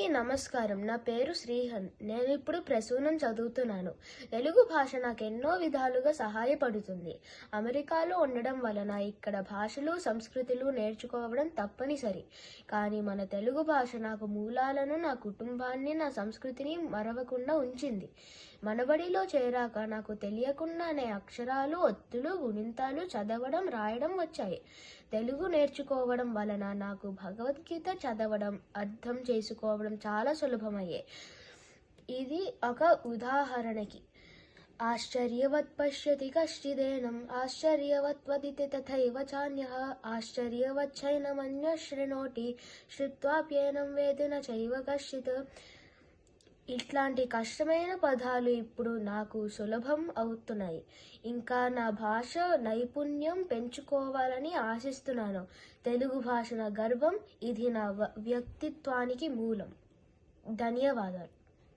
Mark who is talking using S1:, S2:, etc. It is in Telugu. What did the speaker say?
S1: అందరికీ నమస్కారం. నా పేరు శ్రీహన్. నేను ఇప్పుడు ప్రసూనం చదువుతున్నాను. తెలుగు భాష నాకు ఎన్నో విధాలుగా సహాయపడుతుంది. అమెరికాలో ఉండడం వలన ఇక్కడ భాషలు, సంస్కృతులు నేర్చుకోవడం తప్పనిసరి. కానీ మన తెలుగు భాష నాకు మూలాలను, నా కుటుంబాన్ని, నా సంస్కృతిని మరవకుండా ఉంచింది. మనబడిలో చేరాక నాకు తెలియకుండానే అక్షరాలు, ఒత్తులు, గుణింతాలు చదవడం, రాయడం వచ్చాయి. తెలుగు నేర్చుకోవడం వలన నాకు భగవద్గీత చదవడం, అర్థం చేసుకోవడం చాలా సులభమయ్యాయి. ఇది ఒక ఉదాహరణకి. ఆశ్చర్యవత్ పశ్యతి కశ్చిదేనం ఆశ్చర్యవత్ వదితి తథైవ చాన్యః ఆశ్చర్యవచ్చైనమన్యః శృణోతి శ్రుత్వాప్యేనం వేది న చైవ కశ్చిత్. ఇట్లాంటి కష్టమైన పదాలు ఇప్పుడు నాకు సులభం అవుతున్నాయి. ఇంకా నా భాష నైపుణ్యం పెంచుకోవాలని ఆశిస్తున్నాను. తెలుగు భాష నా గర్వం. ఇది నా వ్యక్తిత్వానికి మూలం. ధన్యవాదాలు.